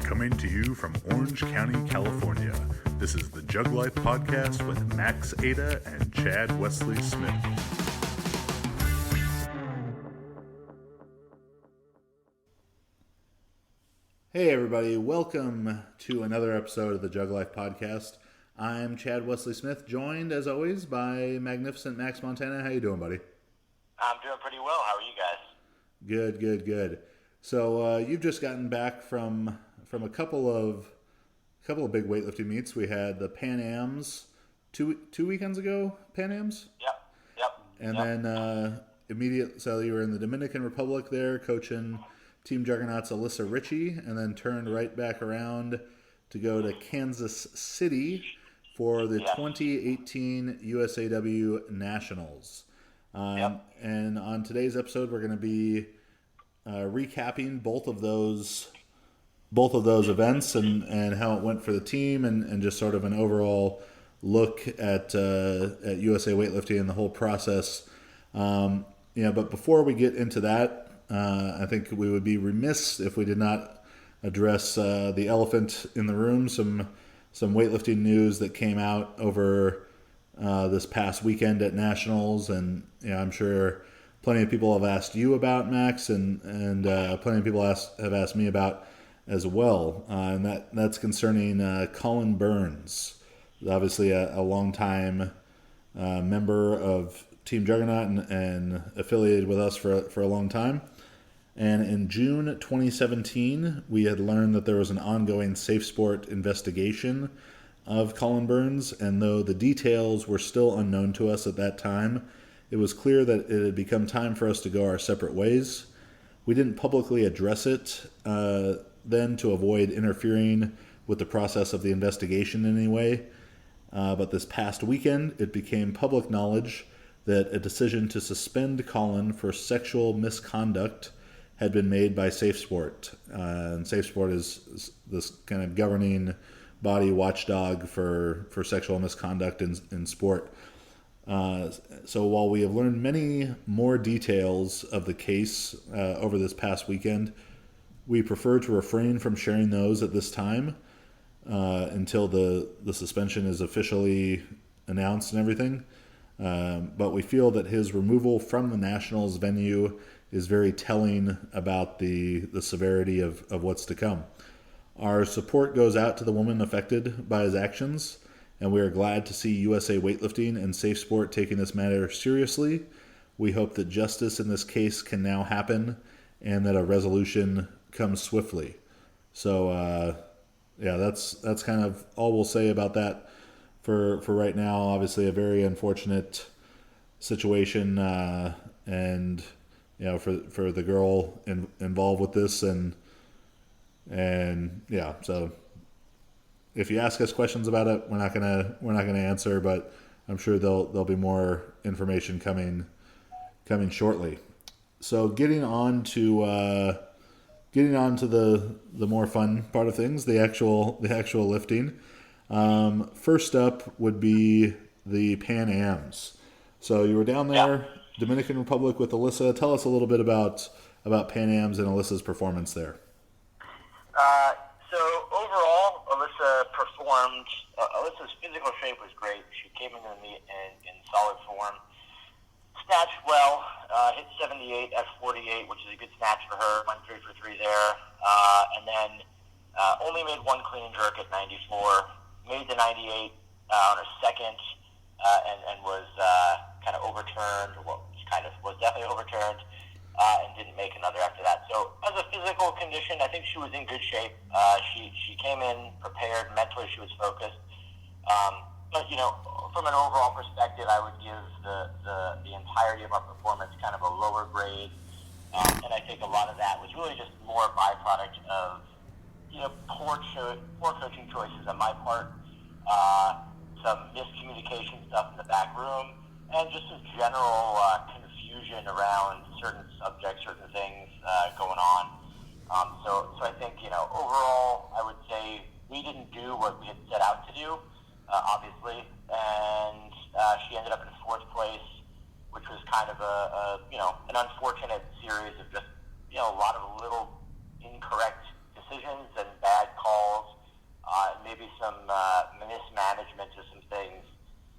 Coming to you from Orange County, California, this is the Jug Life Podcast with Max Ada and Chad Wesley Smith. Hey everybody, welcome to another episode of the Jug Life Podcast. I'm Chad Wesley Smith, joined as always by magnificent Max Montana. How you doing, buddy? I'm doing pretty well. How are you guys? Good. So you've just gotten back from a couple of big weightlifting meets. We had the Pan Ams two weekends ago. Pan Ams. Yep. And then so you were in the Dominican Republic there, coaching Team Juggernaut's Alyssa Ritchie, and then turned right back around to go to Kansas City for the 2018 USAW Nationals. And on today's episode, we're going to be recapping both of those events and how it went for the team, and just sort of an overall look at USA Weightlifting and the whole process. But before we get into that, I think we would be remiss if we did not address the elephant in the room, some weightlifting news that came out over this past weekend at Nationals, and I'm sure plenty of people have asked you about, Max, and plenty of people have asked me about as well, and that's concerning Colin Burns, obviously a longtime member of Team Juggernaut and affiliated with us for a long time. And in June 2017, we had learned that there was an ongoing Safe Sport investigation of Colin Burns, and though the details were still unknown to us at that time, it was clear that it had become time for us to go our separate ways. We didn't publicly address it then to avoid interfering with the process of the investigation in any way, but this past weekend, it became public knowledge that a decision to suspend Colin for sexual misconduct had been made by Safe Sport. And Safe Sport is this kind of governing body watchdog for sexual misconduct in sport. So while we have learned many more details of the case over this past weekend, we prefer to refrain from sharing those at this time until the suspension is officially announced and everything. But we feel that his removal from the Nationals venue is very telling about the severity of what's to come. Our support goes out to the woman affected by his actions, and we are glad to see USA Weightlifting and Safe Sport taking this matter seriously. We hope that justice in this case can now happen and that a resolution comes swiftly. So, that's kind of all we'll say about that for right now. Obviously, a very unfortunate situation, and for the girl involved with this, and so if you ask us questions about it, we're not gonna answer, but I'm sure there'll be more information coming shortly. So getting on to the more fun part of things, the actual lifting. First up would be the Pan Ams. So you were down there, Dominican Republic, with Alyssa. Tell us a little bit about Pan Ams and Alyssa's performance there. So overall, Alyssa's physical shape was great. She came into the meet in solid form. Snatched well, hit 78 at 48, which is a good snatch for her. Went 3 for 3 there. And then only made one clean and jerk at 94. Made the 98 on her second, and was kind of overturned. Was definitely overturned, and didn't make another after that. So as a physical condition, I think she was in good shape. She came in prepared. Mentally, she was focused. But from an overall perspective, I would give the entirety of our performance kind of a lower grade, and I think a lot of that was really just more a byproduct of poor coaching choices on my part, some miscommunication stuff in the back room, and just some general confusion around certain subjects, certain things going on. So I think overall, I would say we didn't do what we had set out to do, obviously, and she ended up in fourth place, which was kind of an unfortunate series of just a lot of little incorrect decisions and bad maybe some mismanagement of some things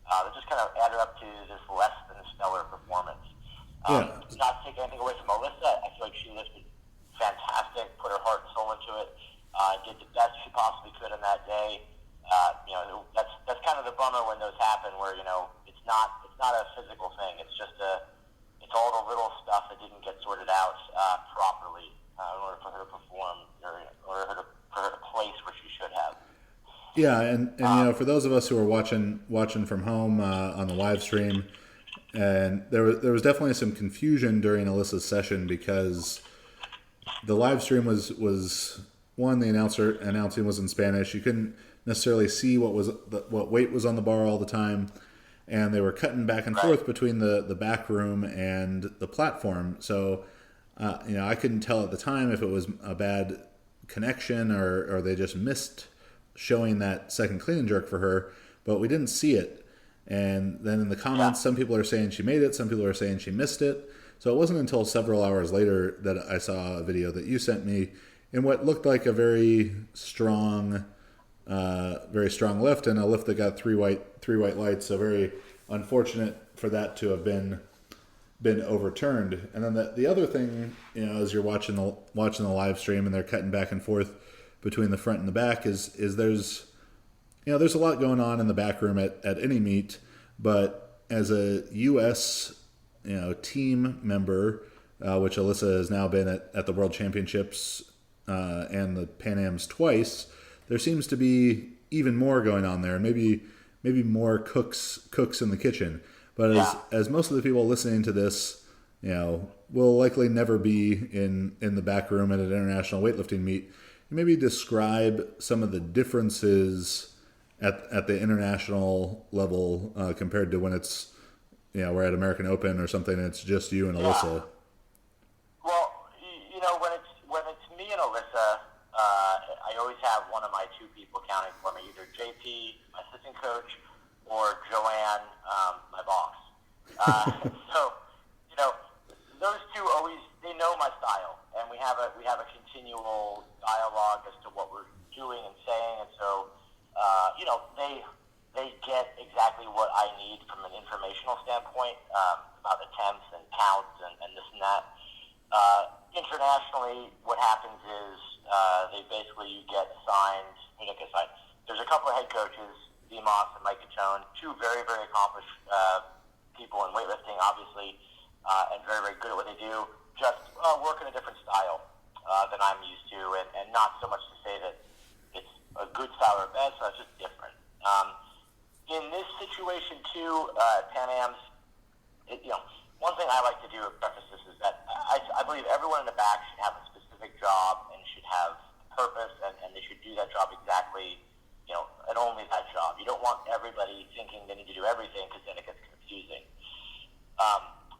that just kind of added up to this less than stellar performance. Yeah. Not taking anything away from Alyssa, I feel like she lifted fantastic, put her heart and soul into it, did the best she possibly could on that day. That's kind of the bummer when those happen, where it's not a physical thing. It's just it's all the little stuff that didn't get sorted out properly in order for her to perform, or in order for her to place where she should have. Yeah, and for those of us who are watching from home on the live stream, and there was definitely some confusion during Alyssa's session, because the live stream was one, the announcing was in Spanish. You couldn't necessarily see what weight was on the bar all the time, and they were cutting back and forth between the back room and the platform. So I couldn't tell at the time if it was a bad connection or they just missed showing that second clean and jerk for her, but we didn't see it. And then in the comments, some people are saying she made it, some people are saying she missed it. So it wasn't until several hours later that I saw a video that you sent me in what looked like a very strong lift, and a lift that got three white lights. So very unfortunate for that to have been overturned. And then the other thing, as you're watching the live stream and they're cutting back and forth between the front and the back, is there's a lot going on in the back room at any meet, but as a U.S. team member, which Alyssa has now been at the World Championships and the Pan Ams twice, there seems to be even more going on there, and maybe more cooks in the kitchen. But as most of the people listening to this, will likely never be in the back room at an international weightlifting meet, maybe describe some of the differences at the international level compared to when it's we're at American Open or something and it's just you and Alyssa. Well, when it's me and Alyssa, I always have one of my two people counting for me, either JP, my assistant coach, or Joanne, my boss. So those two always, they know my style, and we have a continual dialogue as to what we're doing and saying, and so they get exactly what I need from an informational standpoint about attempts and counts and this and that. Internationally, what happens is you get assigned. There's a couple of head coaches, Demos and Mike Cachone, two very, very accomplished people in weightlifting, obviously, and very, very good at what they do. Just work in a different style than I'm used to, and not so much to say that it's a good style or a bad style, it's just different. In this situation, too, Pan Am's, one thing I like to do at preface this is that I believe everyone in the back should have a specific job and should have purpose, and they should do that job exactly, and only that job. You don't want everybody thinking they need to do everything, because then it gets confusing.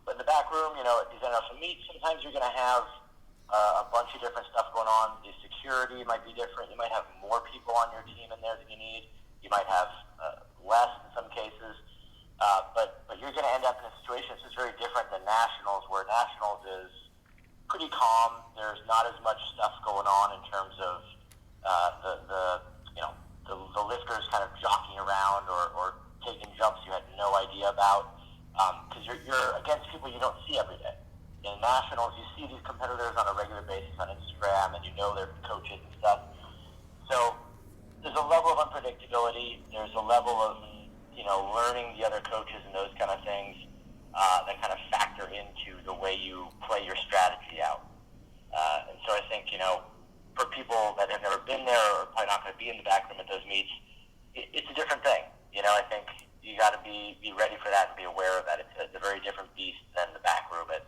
But in the back room, at these international meets, sometimes you're going to have a bunch of different stuff going on. The security might be different. You might have more people on your team in there than you need. You might have less in some cases. But you're going to end up in a situation that's just very different than nationals, where nationals is pretty calm. There's not as much stuff going on in terms of the lifters kind of jockeying around or taking jumps you had no idea about, because you're against people you don't see every day. In nationals, you see these competitors on a regular basis on Instagram, and their coaches and stuff. So there's a level of unpredictability. There's a level of learning the other coaches and those kind of things that kind of factor into the way you play your strategy out. And so I think, for people that have never been there or probably not going to be in the back room at those meets, it's a different thing. I think you got to be ready for that and be aware of that. It's a very different beast than the back room at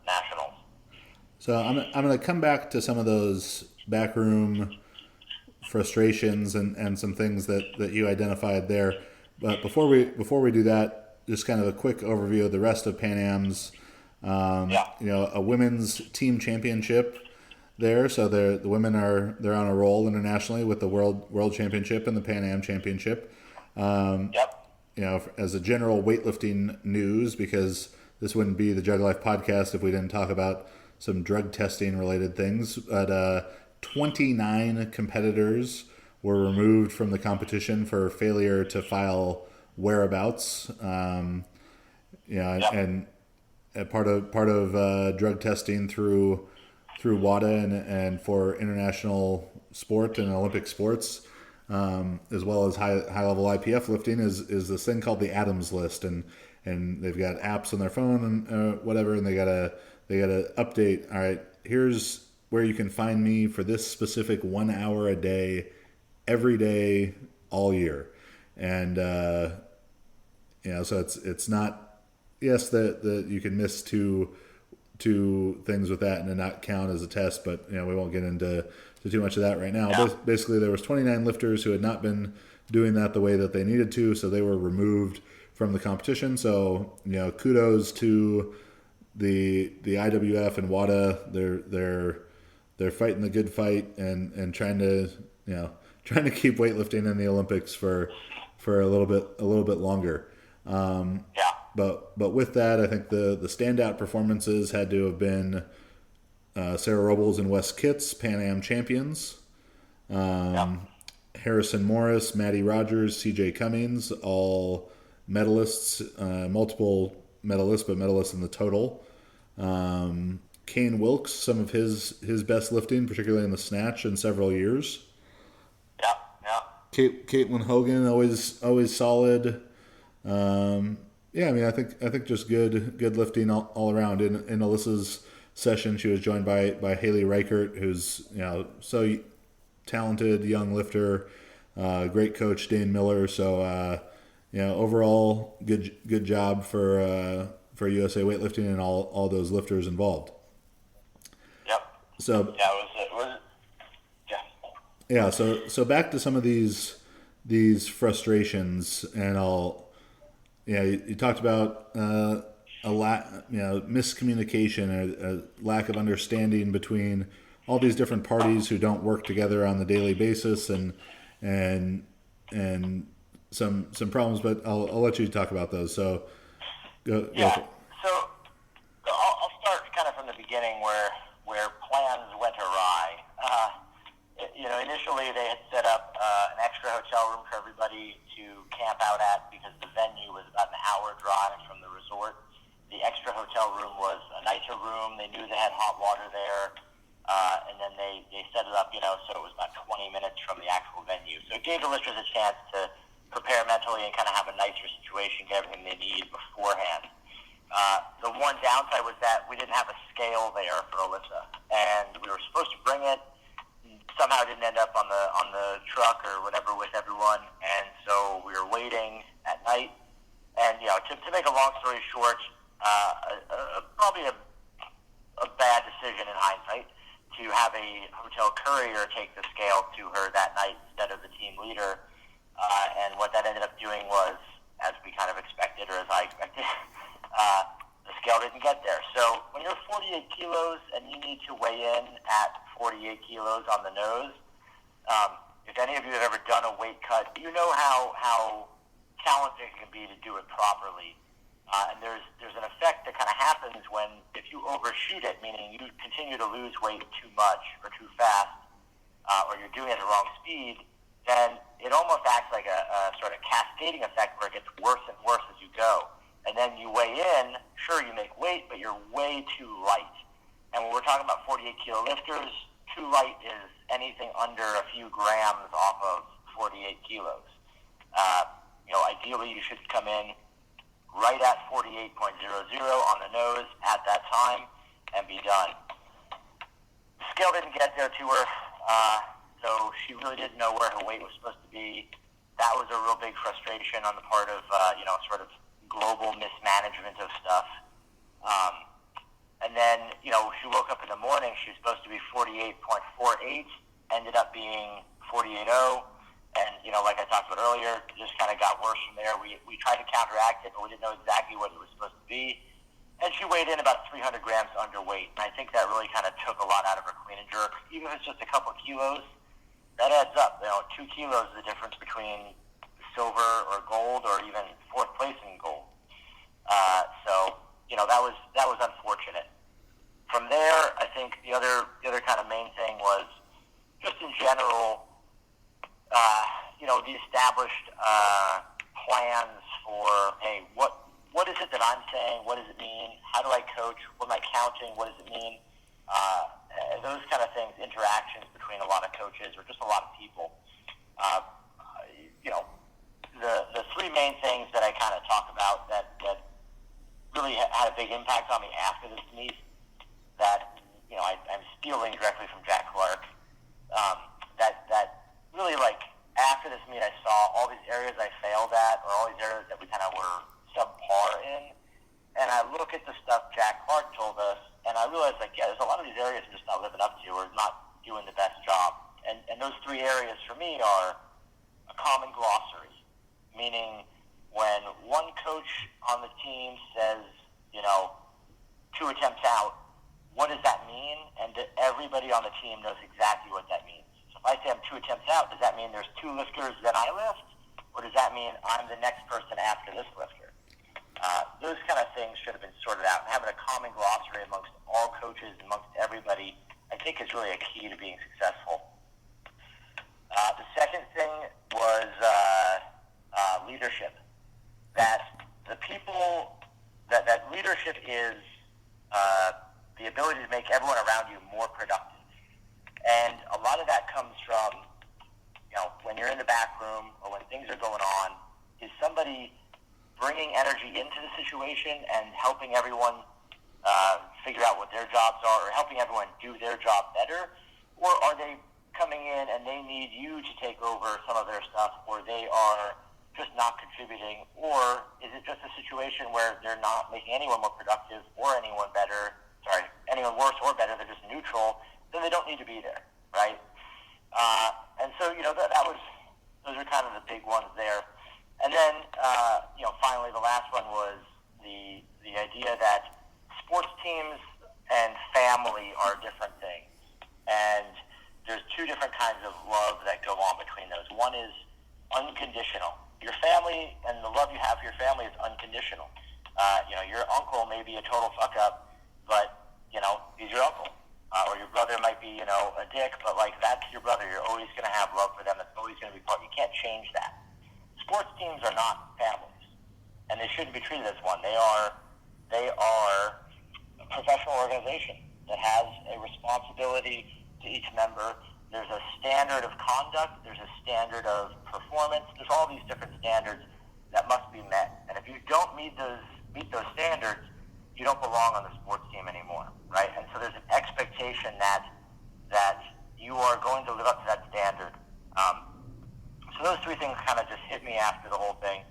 nationals. So I'm going to come back to some of those backroom frustrations and some things that you identified there. But before we do that, just kind of a quick overview of the rest of Pan Am's. A women's team championship there. So the women they're on a roll internationally with the world championship and the Pan Am championship. As a general weightlifting news, because this wouldn't be the Jug Life podcast if we didn't talk about some drug testing related things. But 29 competitors were removed from the competition for failure to file whereabouts. Yep. And part of drug testing through WADA and for international sport and Olympic sports, as well as high level IPF lifting, is this thing called the Adams List, and they've got apps on their phone and whatever, and they gotta update. All right, here's where you can find me for this specific 1 hour a day, every day, all year, and so it's not. Yes, that you can miss two things with that and not count as a test, but we won't get into too much of that right now. Yeah. Basically, there was 29 lifters who had not been doing that the way that they needed to, so they were removed from the competition. So kudos to the IWF and WADA. They're fighting the good fight and trying to keep weightlifting in the Olympics for a little bit longer. Yeah. But with that, I think the standout performances had to have been Sarah Robles and Wes Kitts, Pan Am champions. Yep. Harrison Morris, Maddie Rogers, CJ Cummings, all medalists, multiple medalists, but medalists in the total. Kane Wilkes, some of his best lifting, particularly in the snatch, in several years. Yep. Yep. Caitlin Hogan, always solid. I think just good lifting all around. In Alyssa's session, she was joined by Haley Reichert, who's so talented young lifter, great coach Dane Miller. So overall good job for USA Weightlifting and all those lifters involved. Yep. So yeah, it was yeah. So back to some of these frustrations, and you talked about miscommunication, a lack of understanding between all these different parties who don't work together on the daily basis, and some problems. But I'll let you talk about those. So go. Yeah. So I'll start kind of from the beginning where plans went awry. Initially they had set up an extra hotel room for everybody to camp out at because the venue was about an hour drive from the resort. The extra hotel room was a nicer room. They knew they had hot water there, and then they set it up, so it was about 20 minutes from the actual venue. So it gave the lifters a chance to prepare mentally and kind of have a nicer situation, get everything they need beforehand. The one downside was that we didn't have a scale there for Alyssa, and we were supposed to bring it. Somehow it didn't end up on the truck or whatever with everyone, and so we were waiting at night. And to make a long story short, probably a bad decision in hindsight to have a hotel courier take the scale to her that night instead of the team leader. And what that ended up doing was, as we kind of expected, or as I expected, the scale didn't get there. So when you're 48 kilos and you need to weigh in at 48 kilos on the nose, if any of you have ever done a weight cut, you know how challenging it can be to do it properly. And there's an effect that kind of happens when, if you overshoot it, meaning you continue to lose weight too much or too fast, or you're doing it at the wrong speed, then it almost acts like a sort of cascading effect where it gets worse and worse as you go. And then you weigh in, sure, you make weight, but you're way too light. And when we're talking about 48 kilo lifters, too light is anything under a few grams off of 48 kilos. Ideally you should come in right at 48.00 on the nose at that time and be done. The scale didn't get there to her, so she really didn't know where her weight was supposed to be. That was a real big frustration on the part of, sort of global mismanagement of stuff. And then, she woke up in the morning, she was supposed to be 48.48, ended up being 48.0. And, like I talked about earlier, it just kind of got worse from there. We tried to counteract it, but we didn't know exactly what it was supposed to be. And she weighed in about 300 grams underweight. And I think that really kind of took a lot out of her clean and jerk. Even if it's just a couple of kilos, that adds up. 2 kilos is the difference between silver or gold or even fourth place in gold. So that was unfortunate. From there, I think the other kind of main thing was just in general, the established plans for, hey, what is it that I'm saying? What does it mean? How do I coach? What am I counting? What does it mean? Those kind of things, interactions between a lot of coaches or just a lot of people. The three main things that I kind of talk about that really had a big impact on me after this meet that, I'm stealing directly from Jack Clark, that really, like, after this meet, I saw all these areas I failed at, or all these areas that we kind of were subpar in, and I look at the stuff Jack Clark told us, and I realized, like, yeah, there's a lot of these areas I'm just not living up to, or not doing the best job, and those three areas for me are a common glossary, meaning when one coach on the team says, 2 attempts out, what does that mean? And everybody on the team knows exactly what that means. So if I say I'm 2 attempts out, does that mean there's 2 lifters that I lift? Or does that mean I'm the next person after this lifter? Those kind of things should have been sorted out. And having a common glossary amongst all coaches, amongst everybody, I think is really a key to being successful. The second thing was leadership. That the people, that leadership is the ability to make everyone around you more productive. And a lot of that comes from, when you're in the back room or when things are going on, is somebody bringing energy into the situation and helping everyone figure out what their jobs are, or helping everyone do their job better? Or are they coming in and they need you to take over some of their stuff, or they are just not contributing? Or is it just a situation where they're not making anyone more productive or anyone worse or better, they're just neutral, then they don't need to be there, right? And so, those are kind of the big ones there. And then, finally, the last one was the idea that sports teams and family are different things. And there's 2 different kinds of love that go on between those. One is unconditional. Your family and the love you have for your family is unconditional. Your uncle may be a total fuck up, but, he's your uncle. Or your brother might be, a dick, but, like, that's your brother. You're always going to have love for them. It's always going to be part. You can't change that. Sports teams are not families, and they shouldn't be treated as one. They are a professional organization that has a responsibility to each member. There's a standard of conduct. There's a standard of performance. There's all these different standards that must be met. And if you don't meet those standards, you don't belong on the sports team anymore, right? And so there's an expectation that you are going to live up to that standard. So those 3 things kind of just hit me after the whole thing.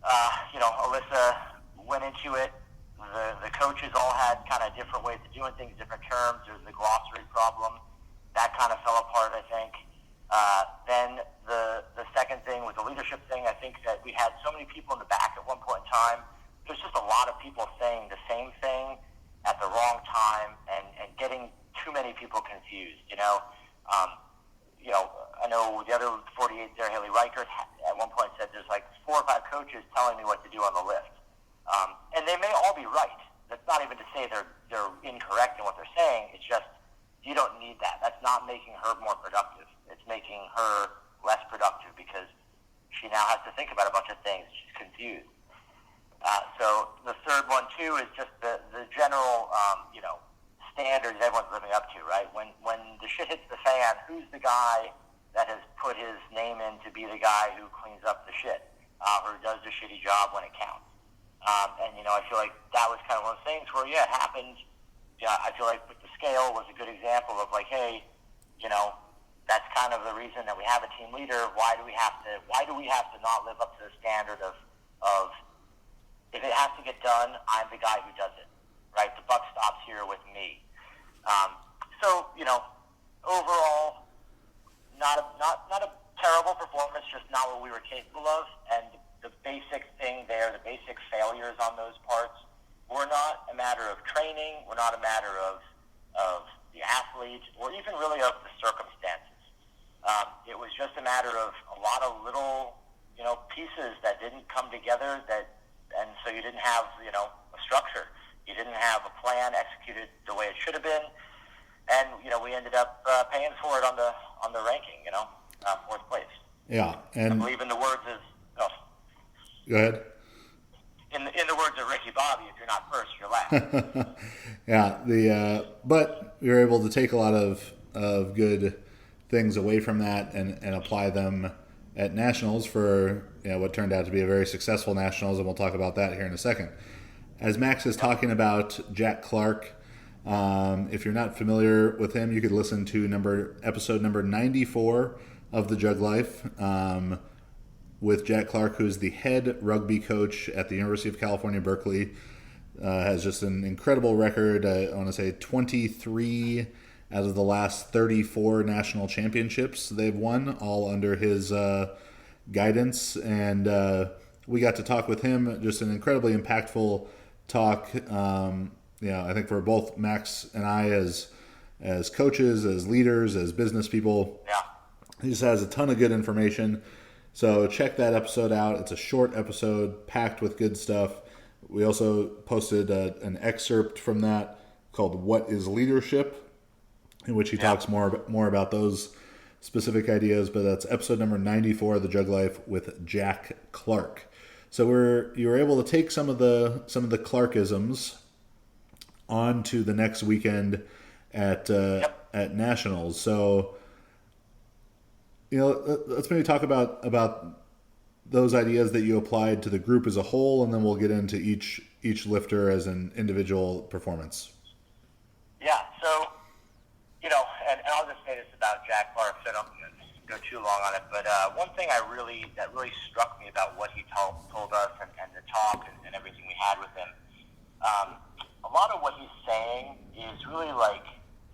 Alyssa went into it. The coaches all had kind of different ways of doing things, different terms. There's the glossary problem. That kind of fell apart, I think. Then the second thing was the leadership thing. I think that we had so many people in the back at one point in time. There's just a lot of people saying the same thing at the wrong time and getting too many people confused, I know the other 48 there, Haley Reichert, at one point said there's like 4 or 5 coaches telling me what to do on the lift. And they may all be right. That's not even to say they're incorrect in what they're saying. It's just you don't need that. That's not making her more productive. It's making her less productive because she now has to think about a bunch of things. She's confused. So the third one, too, is just the general, standards everyone's living up to, right? When the shit hits the fan, who's the guy that has put his name in to be the guy who cleans up the shit, or does the shitty job when it counts? I feel like that was kind of one of those things where, yeah, it happened. Yeah, I feel like with the scale was a good example of like, hey, that's kind of the reason that we have a team leader. Why do we have to not live up to the standard of if it has to get done, I'm the guy who does it, right? The buck stops here with me. Overall, not a terrible performance, just not what we were capable of. And the basic thing there, the basic failures on those parts, were not a matter of training, were not a matter of the athlete, or even really of the circumstances. It was just a matter of a lot of little, pieces that didn't come together, and so you didn't have, a structure. You didn't have a plan executed the way it should have been, and we ended up paying for it on the ranking, 4th place. Yeah, I and believe in the words of, oh, go ahead. in the words of Ricky Bobby, if you're not first, you're last. Yeah, but we were able to take a lot of good things away from that and apply them at nationals for what turned out to be a very successful nationals, and we'll talk about that here in a second. As Max is talking about Jack Clark, if you're not familiar with him, you could listen to episode number 94 of the Jug Life with Jack Clark, who's the head rugby coach at the University of California, Berkeley. Has just an incredible record. I want to say 23 out of the last 34 national championships they've won, all under his guidance. And we got to talk with him. Just an incredibly impactful talk. I think for both Max and I, as coaches, as leaders, as business people, Yeah. he just has a ton of good information. So check that episode out. It's a short episode packed with good stuff. We also posted an excerpt from that called "What is Leadership," in which he talks more about those specific ideas. But that's episode number 94 of the Jug Life with Jack Clark. So you were able to take some of the Clarkisms onto the next weekend at nationals. So let's maybe talk about those ideas that you applied to the group as a whole, and then we'll get into each lifter as an individual performance. Yeah, so, and I'll just say this about Jack Clark, so I don't go too long on it, but one thing that really struck me about what he told us and the talk and everything we had with him, a lot of what he's saying is really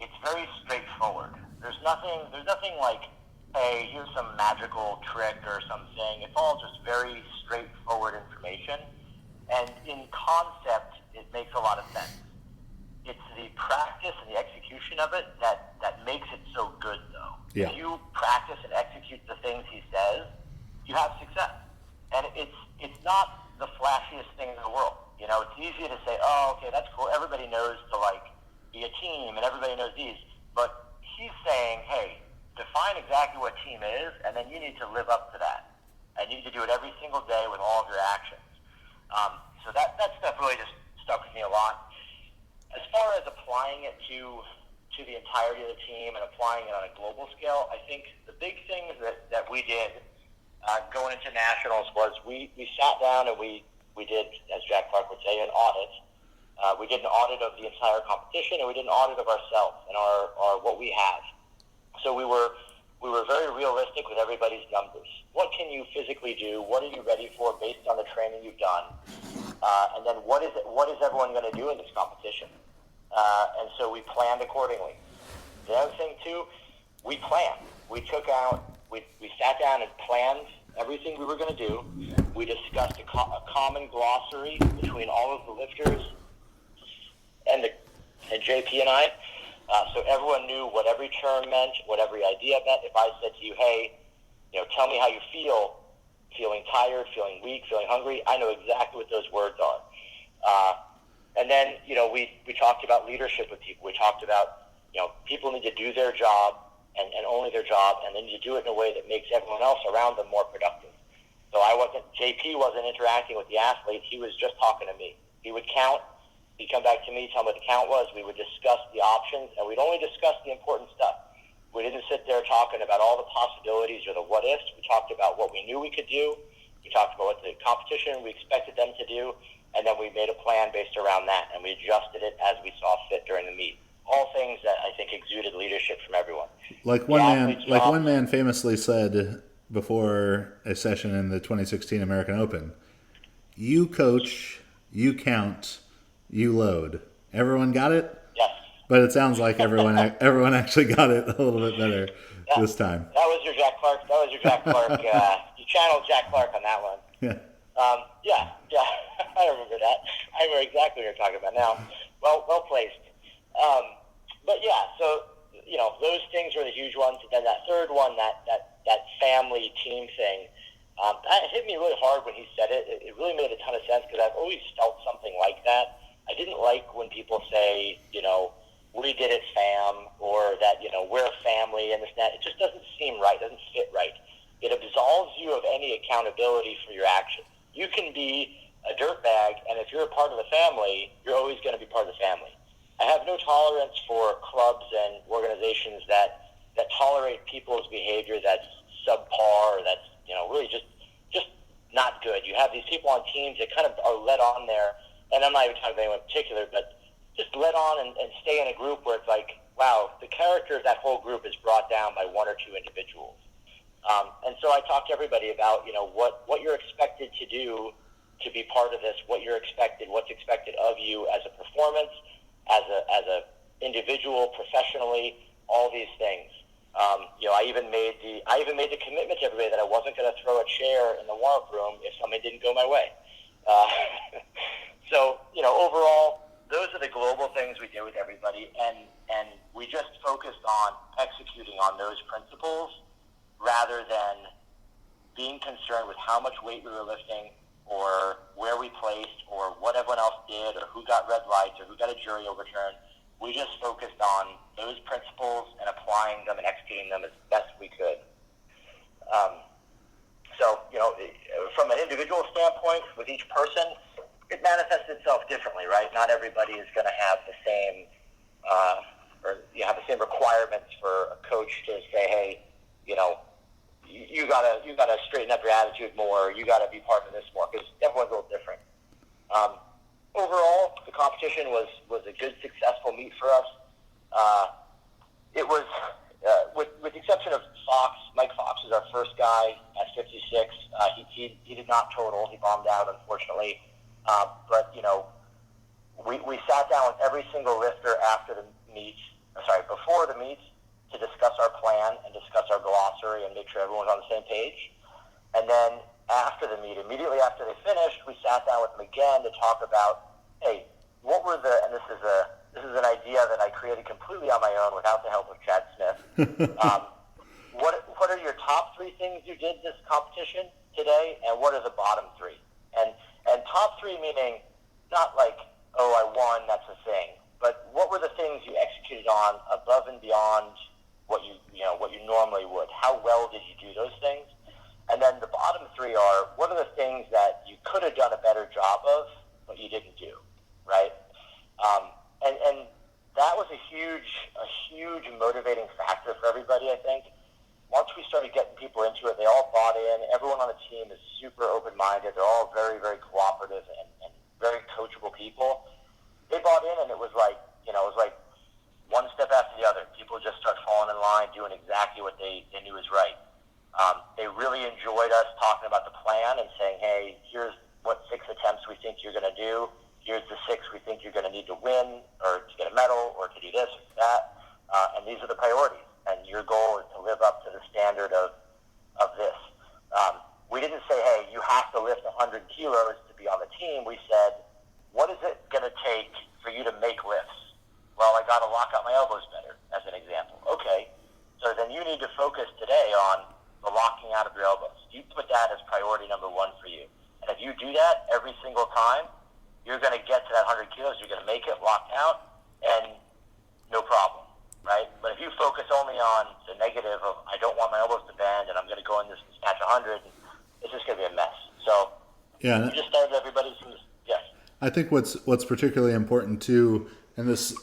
it's very straightforward. There's nothing like, hey, here's some magical trick or something. It's all just very straightforward information. And in concept, it makes a lot of sense. It's the practice and the execution of it that makes it so good, though. Yeah. If you practice and execute the things he says, you have success. And it's not the flashiest thing in the world. It's easy to say, oh, okay, that's cool. Everybody knows to, be a team, and everybody knows these. But he's saying, hey, define exactly what team is, and then you need to live up to that. And you need to do it every single day with all of your actions. So that stuff really just stuck with me a lot. As far as applying it to the entirety of the team and applying it on a global scale, I think the big things that we did going into nationals was we sat down and we did, as Jack Clark would say, an audit. We did an audit of the entire competition, and we did an audit of ourselves and our what we have. So we were very realistic with everybody's numbers. What can you physically do? What are you ready for based on the training you've done? And then what is everyone going to do in this competition? And so we planned accordingly. The other thing too, we planned. We sat down and planned everything we were going to do. We discussed a common glossary between all of the lifters and JP and I. So everyone knew what every term meant, what every idea meant. If I said to you, hey, tell me how you feel, feeling tired, feeling weak, feeling hungry, I know exactly what those words are. And then, we talked about leadership with people. We talked about, people need to do their job and only their job, and they need to do it in a way that makes everyone else around them more productive. So JP wasn't interacting with the athlete. He was just talking to me. He would count. He'd come back to me, tell me what the count was. We would discuss the options, and we'd only discuss the important stuff. We didn't sit there talking about all the possibilities or the what-ifs. We talked about what we knew we could do. We talked about what the competition we expected them to do, and then we made a plan based around that, and we adjusted it as we saw fit during the meet. All things that I think exuded leadership from everyone. Like one man famously said before a session in the 2016 American Open, "You coach, you count, you load." Everyone got it? Yes. But it sounds like everyone actually got it a little bit better this time. That was your Jack Clark. You channeled Jack Clark on that one. Yeah. Yeah. I remember that. I remember exactly what you're talking about now. Well placed. But yeah, so those things were the huge ones. And then that third one, that family team thing, that hit me really hard when he said it. It really made a ton of sense because I've always felt something like that. I didn't like when people say, we did it, fam, or that, we're a family and this and that. It just doesn't seem right. It doesn't fit right. it absolves you of any accountability for your actions. You can be a dirtbag, and if you're a part of the family, you're always going to be part of the family. I have no tolerance for clubs and organizations that tolerate people's behavior that's subpar, or that's really just not good. You have these people on teams that kind of are let on there, and I'm not even talking about anyone in particular, but just let on and stay in a group where it's like, wow, the character of that whole group is brought down by one or two individuals. And so I talk to everybody about what you're expected to do to be part of this, what's expected of you as a performance, as a individual, professionally, all these things. I even made the commitment to everybody that I wasn't going to throw a chair in the warm-up room if something didn't go my way. So overall, those are the global things we do with everybody, and we just focused on executing on those principles rather than being concerned with how much weight we were lifting or where we placed or what everyone else did or who got red lights or who got a jury overturn. We just focused on those principles and applying them and executing them as best we could. From an individual standpoint, with each person, it manifests itself differently, right? Not everybody is going to have the same, or have the same requirements for a coach to say, hey, you gotta straighten up your attitude more. You gotta be part of this more, because everyone's a little different. Overall, the competition was a good, successful meet for us. It was, with the exception of Fox. Mike Fox is our first guy at 56. He did not total. He bombed out, unfortunately. But we sat down with every single lifter before the meets, to discuss our plan and discuss our glossary and make sure everyone's on the same page. And then after the meet, immediately after they finished, we sat down with them again to talk about, hey, what were and this is an idea that I created completely on my own without the help of Chad Smith. What are your top three things you did this competition today, and what are the bottom three? And top three meaning not like, oh, I won, that's a thing, but what were the things you executed on above and beyond what you normally would? How well did you do those things? And then the bottom three are, what are the things that you could have done a better job of, but you didn't do, right? And that was a huge motivating factor for everybody, I think. Once we started getting people into it, they all bought in. Everyone on the team is super open-minded. They're all very, very cooperative and very coachable people. They bought in, and it was like one step after the other. People just start falling in line, doing exactly what they knew was right. They really enjoyed us talking about the plan and saying, hey, here's what 6 attempts we think you're going to do. Here's the 6 we think you're going to need to win or to get a medal or to do this or that. And these are the priorities. And your goal is to live up to the standard of this. We didn't say, hey, you have to lift 100 kilos to be on the team. We said, what is it going to take for you to make lifts? Well, I got to lock out my elbows better, as an example. Okay, so then you need to focus today on the locking out of your elbows. You put that as priority number 1 for you. And if you do that every single time, you're going to get to that 100 kilos. You're going to make it locked out, and no problem, right? But if you focus only on the negative of, I don't want my elbows to bend, and I'm going to go in this and snatch 100, it's just going to be a mess. So yeah, we just started everybody from this. Yes. I think what's particularly important too, and this,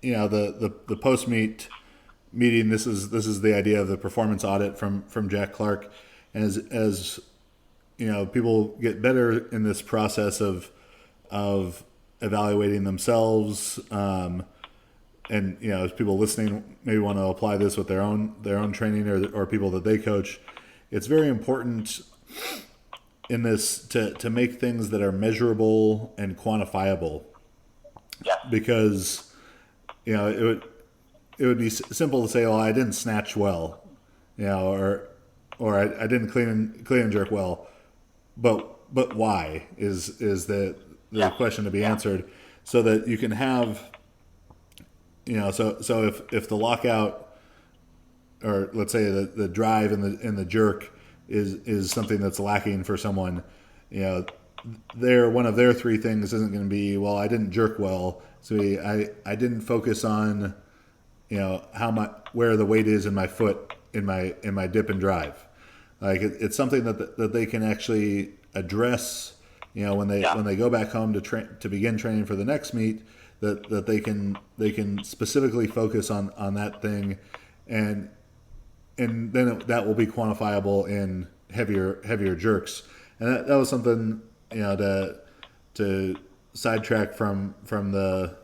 the post meeting, this is the idea of the performance audit from Jack Clark, and as people get better in this process of evaluating themselves, and as people listening maybe want to apply this with their own training or people that they coach, it's very important in this to make things that are measurable and quantifiable. Yeah. Because it would be simple to say, "Oh, I didn't snatch well," or I didn't clean and jerk well, but why is the question to be answered, so that you can have, so if the lockout, or let's say the drive and the jerk is something that's lacking for someone, one of their 3 things isn't going to be, well, I didn't jerk well, so I didn't focus on where the weight is in my foot in my dip and drive. Like it's something that they can actually address. When they go back home to begin training for the next meet, that they can specifically focus on that thing, and then that will be quantifiable in heavier jerks. And that was something to sidetrack from the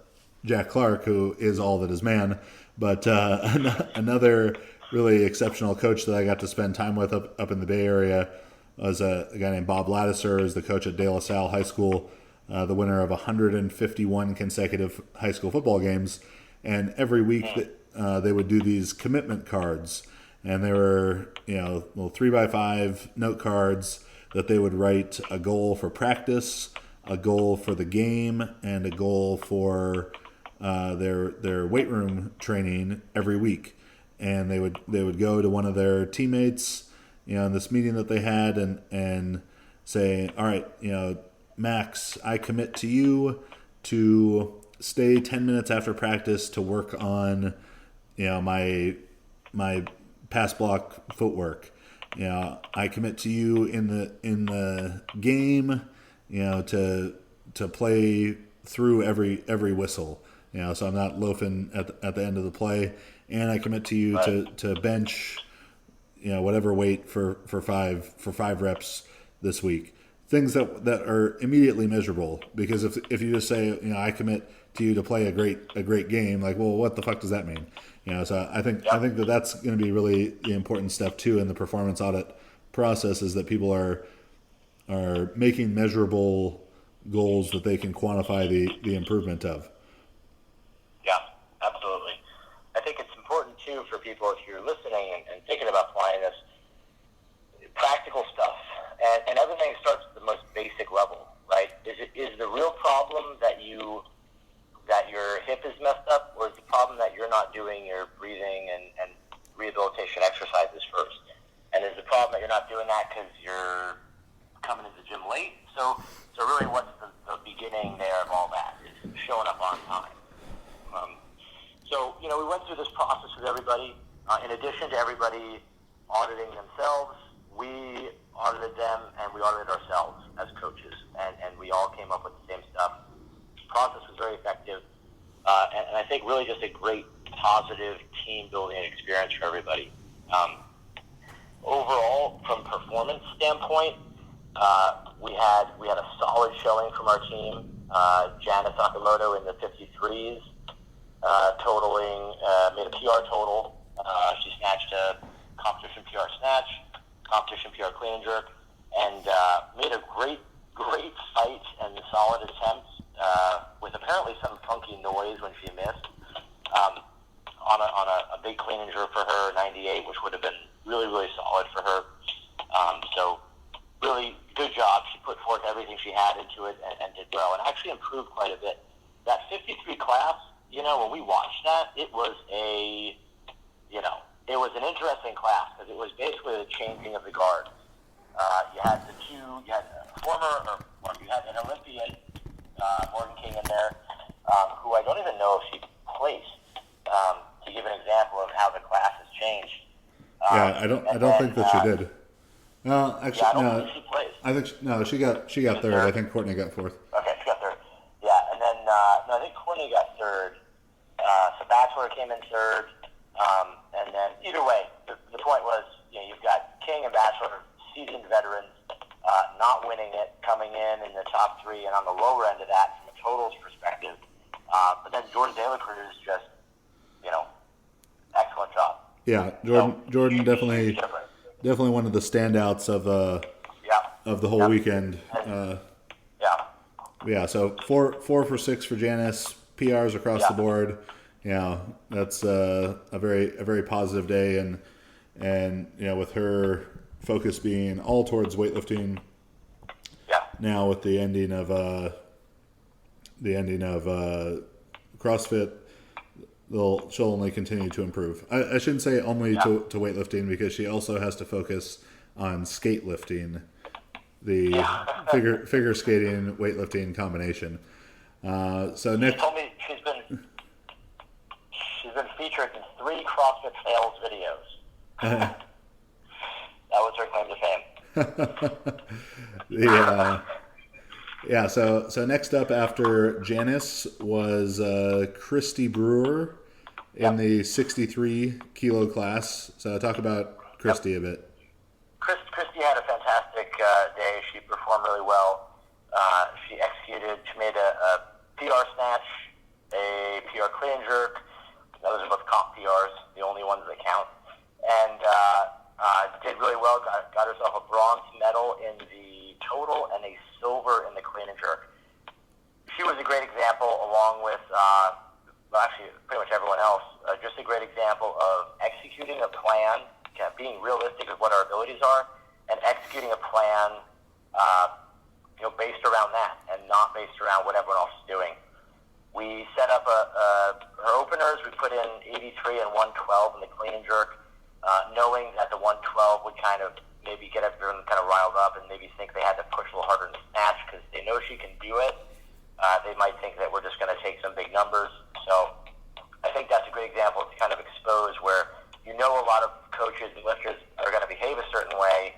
Jack Clark, who is all that is man, but another really exceptional coach that I got to spend time with up in the Bay Area was a guy named Bob Lattiser, who's the coach at De La Salle High School, the winner of 151 consecutive high school football games. And every week they would do these commitment cards, and they were little 3x5 note cards that they would write a goal for practice, a goal for the game, and a goal for their weight room training every week. And they would go to one of their teammates, in this meeting that they had, and say, all right, Max, I commit to you to stay 10 minutes after practice to work on, my pass block footwork. I commit to you in the game, to play through every whistle. So I'm not loafing at the end of the play, and I commit to you to bench, whatever weight for five reps this week. Things that are immediately measurable, because if you just say, I commit to you to play a great game, like, well, what the fuck does that mean? So I think that's going to be really the important step too in the performance audit process, is that people are making measurable goals that they can quantify the improvement of. Yeah, absolutely. I think it's important too for people, if you're listening and thinking about applying this, practical stuff, and everything starts at the most basic level, right? Is the real problem that your hip is messed up, or is the problem that you're not doing your breathing and rehabilitation exercises first? And is the problem that you're not doing that because you're coming to the gym late? So really, what's the beginning there of all that? Is showing up on time. So we went through this process with everybody. In addition to everybody auditing themselves, we audited them, and we audited ourselves as coaches, and we all came up with the same stuff. The process was very effective, and I think really just a great positive team-building experience for everybody. Overall, from performance standpoint, we had a solid showing from our team. Janice Sakamoto in the 53s, made a PR total. She snatched a competition PR snatch, competition PR clean and jerk, and made a great fight and solid attempts with apparently some funky noise when she missed on a big clean and jerk for her, 98, which would have been really, really solid for her. So really good job. She put forth everything she had into it and did well, and actually improved quite a bit. That 53 class, when we watched that, it was an interesting class, because it was basically the changing of the guards. You had an Olympian, Morgan King, in there, who I don't even know if she placed, to give an example of how the class has changed. I don't think that she did. No, actually, I don't think she placed. I think she got third. I think Courtney got fourth. Okay, she got third. Yeah, and then I think Courtney got third. So Bachelor came in third, and then either way, the point was, you've got King and Bachelor, seasoned veterans, not winning it, coming in the top three, and on the lower end of that from a totals perspective. But then Jordan De La Cruz just, excellent job. Yeah, Jordan definitely one of the standouts of the whole weekend. So 4 for 6 for Janice, PRs across the board. That's a very positive day, and with her focus being all towards weightlifting. Now with the ending of CrossFit, she'll only continue to improve. I shouldn't say only to weightlifting, because she also has to focus on skate lifting, the figure skating weightlifting combination. So Nick told me she's been featured in 3 CrossFit fails videos. That was her claim Yeah. Yeah, so next up after Janice was Christy Brewer in Yep. the 63 kilo class. So talk about Yep. Christy a bit. Christy had a fantastic day. She performed really well. She executed. She made a PR snatch, a PR clean and jerk. Those are both comp PRs, the only ones that count. And did really well. Got herself a bronze medal in the total and a silver in the clean and jerk. She was a great example, along with actually pretty much everyone else. Just a great example of executing a plan, being realistic with what our abilities are, and executing a plan, based around that and not based around what everyone else is doing. We set up her openers. We put in 83 and 112 in the clean and jerk, knowing that the 112 would kind of maybe get everyone kind of riled up and maybe think they had to push a little harder in the snatch because they know she can do it. They might think that we're just going to take some big numbers. So I think that's a great example to kind of expose where a lot of coaches and lifters are going to behave a certain way.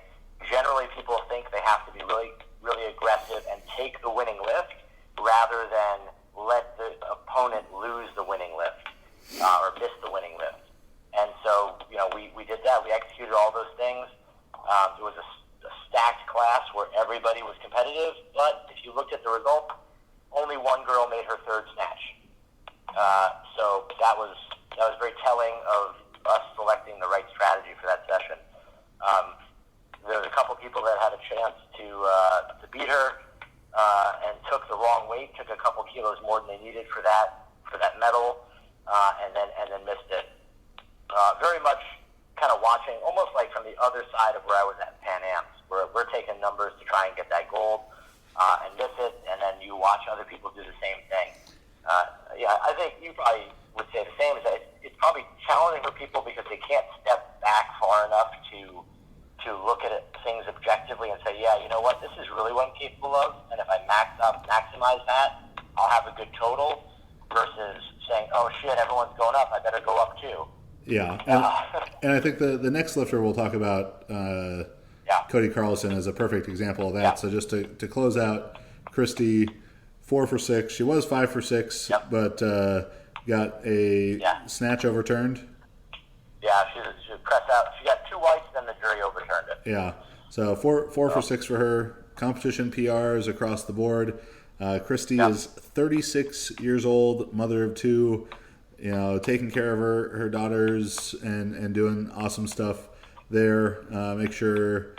Generally, people think they have to be really, really aggressive and take the winning lift rather than let the opponent lose the winning lift or miss the winning lift. And so, we did that. We executed all those things. It was a stacked class where everybody was competitive, but if you looked at the results, only one girl made her third snatch. So that was very telling of us selecting the right strategy for that session. There was a couple people that had a chance to beat her and took the wrong weight, took a couple kilos more than they needed for that medal, and then missed it. Very much kind of watching, almost like from the other side of where I was at Pan Am's, where we're taking numbers to try and get that gold and miss it, and then you watch other people do the same thing. I think you probably would say the same. Is that it's probably challenging for people because they can't step back far enough to look at things objectively and say, yeah, you know what, this is really what I'm capable of, and if I maximize that, I'll have a good total, versus saying, oh shit, everyone's going up, I better go up too. Yeah, and I think the next lifter we'll talk about, Cody Carlson, is a perfect example of that. Yeah. So just to close out, Christy, 4 for 6. She was 5 for 6, yep. But got a snatch overturned. Yeah, she pressed out. She got 2 whites, then the jury overturned it. Yeah, so 4 for 6 for her. Competition PRs across the board. Christy is 36 years old, mother of 2. Taking care of her daughters and doing awesome stuff there. Make sure,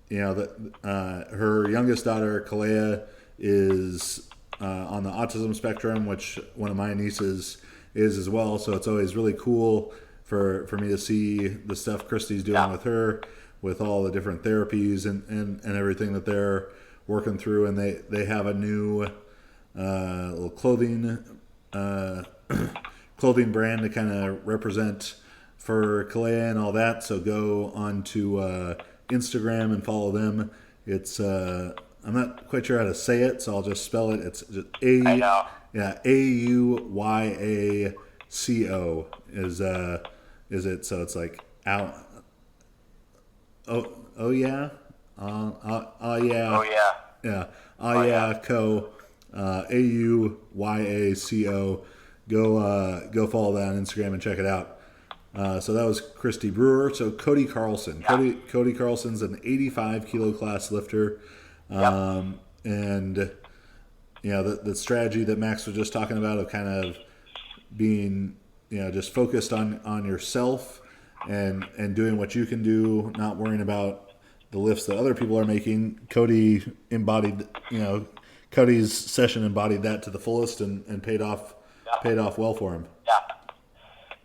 that her youngest daughter, Kalea, is on the autism spectrum, which one of my nieces is as well. So it's always really cool for me to see the stuff Christy's doing with her, with all the different therapies and everything that they're working through. And they have a new little clothing brand to kind of represent for Kalea and all that. So go on to Instagram and follow them. It's I'm not quite sure how to say it, so I'll just spell it. It's just AUYACO is it? So it's like out. Yeah. Co. AUYACO. Go follow that on Instagram and check it out. So that was Christy Brewer. So Cody Carlson. Yeah. Cody Carlson's an 85 kilo class lifter. And the strategy that Max was just talking about of kind of being just focused on yourself and doing what you can do, not worrying about the lifts that other people are making. Cody embodied, Cody's session embodied that to the fullest and paid off well for him.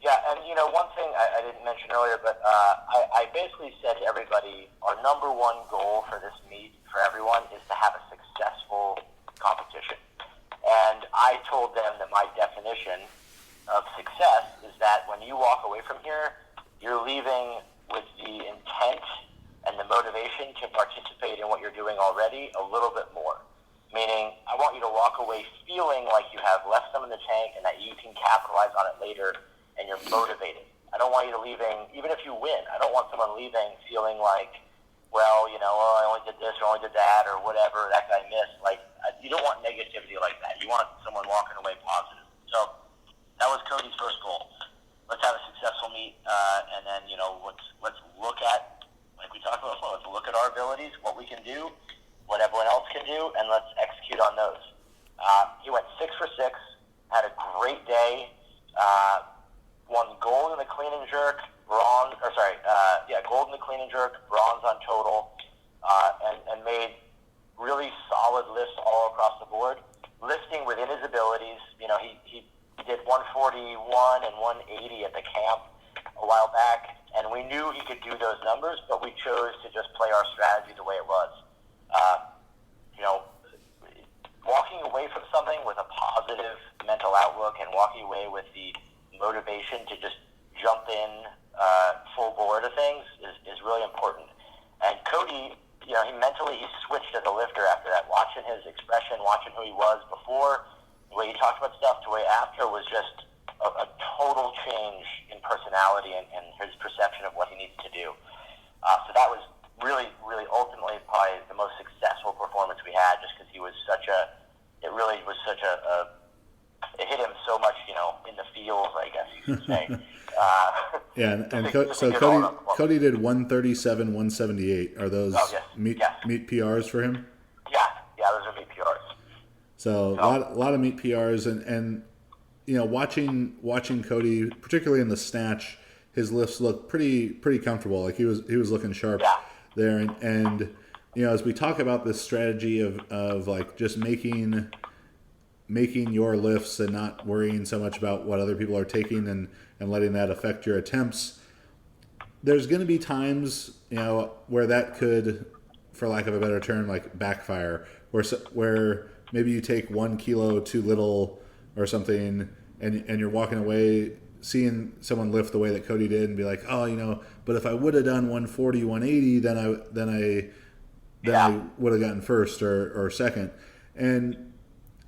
Yeah, and one thing I didn't mention earlier, but I basically said to everybody, our number one goal for this meet for everyone is to have a successful competition. And I told them that my definition of success is that when you walk away from here, you're leaving with the intent and the motivation to participate in what you're doing already a little bit more. Meaning, I want you to walk away feeling like you have left some in the tank and that you can capitalize on it later and you're motivated. I don't want you to leaving, even if you win, I don't want someone leaving feeling like well, oh, I only did this or only did that or whatever, that guy missed. Like, you don't want negativity like that. You want someone walking away positive. So that was Cody's first goal. Let's have a successful meet, and then, let's look at, like we talked about before, let's look at our abilities, what we can do, what everyone else can do, and let's execute on those. He went 6 for 6, had a great day, won gold in the clean and jerk, gold in the clean and jerk, bronze on total, and made really solid lifts all across the board, lifting within his abilities. He did 141 and 180 at the camp a while back, and we knew he could do those numbers, but we chose to just play our strategy the way it was. Walking away from something with a positive mental outlook and walking away with the motivation to just jump in full bore to things is really important. And Cody, he switched as a lifter after that. Watching his expression, watching who he was before, the way he talked about stuff, to the way after was just a total change in personality and his perception of what he needs to do. So that was really, really ultimately probably the most successful performance we had, just because he was it hit him so much, in the feels, I guess you could say. Cody did 137, 178. Are those meet PRs for him? Yeah, those are meet PRs. So a lot of meet PRs, and watching Cody, particularly in the snatch, his lifts look pretty comfortable. Like he was looking sharp there, and as we talk about this strategy of like just making your lifts and not worrying so much about what other people are taking and letting that affect your attempts, there's going to be times where that could, for lack of a better term, like backfire, where maybe you take 1 kilo too little or something, and you're walking away seeing someone lift the way that Cody did and be like, oh, but if I would have done 140, 180, then I would have gotten first or second. And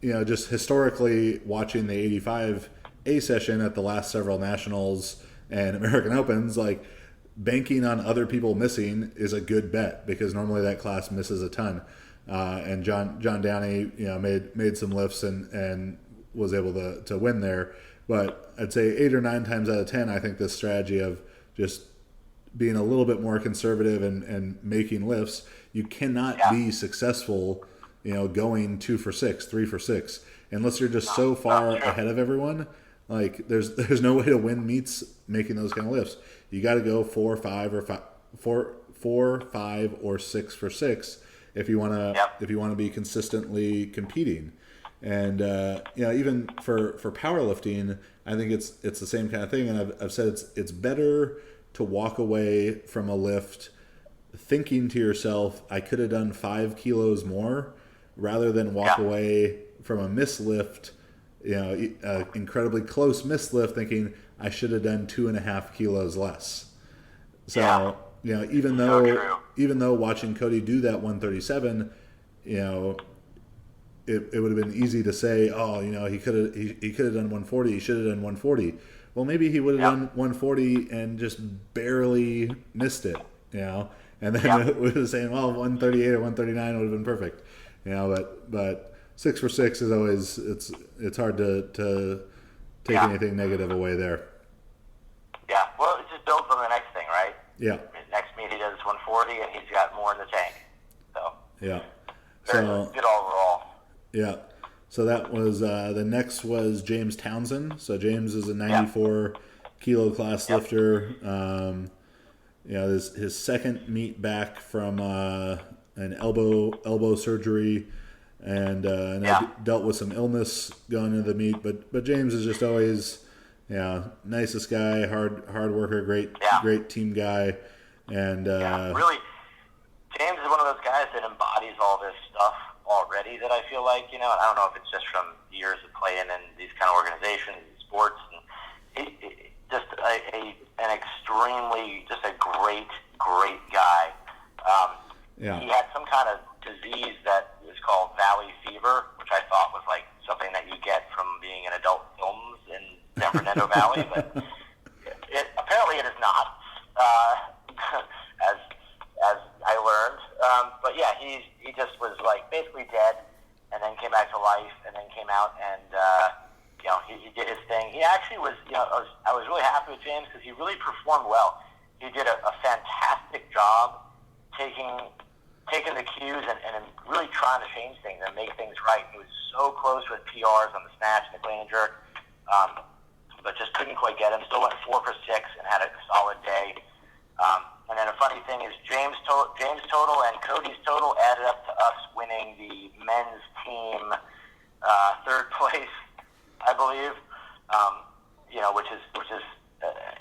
just historically watching the 85 A session at the last several nationals and American Opens, like banking on other people missing is a good bet, because normally that class misses a ton. And John Downey, made some lifts and was able to win there. But I'd say 8 or 9 times out of 10, I think this strategy of just being a little bit more conservative and making lifts, you cannot be successful, going 2 for 6, 3 for 6, unless you're just so far ahead of everyone. Like there's no way to win meets making those kind of lifts. You got to go 4, 5, or 6 for 6 if you want to be consistently competing. And even for powerlifting, I think it's the same kind of thing. And I've said it's better to walk away from a lift thinking to yourself, I could have done 5 kilos more, rather than walk away from a mislift, incredibly close mislift, thinking I should have done 2.5 kilos less. So even though watching Cody do that 137, it would have been easy to say, he could have done 140, he should have done 140. Well, maybe he would have done 140 and just barely missed it, and then it was saying, well, 138 or 139 would have been perfect, but 6 for 6 is always, it's hard to take anything negative away there. Yeah, well, it just builds on the next thing, right? Yeah. Next meet he does 140 and he's got more in the tank. So good overall. Yeah. So that was the next was James Townsend. So James is a 94 kilo class lifter. His second meet back from an elbow surgery, and dealt with some illness going into the meet. But James is just always nicest guy, hard worker, great team guy, and really, James is one of those guys that embodies all this stuff already, that I feel like, I don't know if it's just from years of playing in these kind of organizations and sports, and just an extremely, just a great guy. He had some kind of disease that is called valley fever, which I thought was like something that you get from being in adult films in San Fernando Valley, but apparently it is not. As I learned, But yeah, he just was like basically dead, and then came back to life, and then came out and he did his thing. He actually was I was really happy with James because he really performed well. He did a fantastic job taking the cues and really trying to change things and make things right. He was so close with PRs on the snatch and the clean and jerk, but just couldn't quite get him. Still went 4 for 6 and had a solid day. And then a funny thing is James' total and Cody's total added up to us winning the men's team third place, I believe. Which is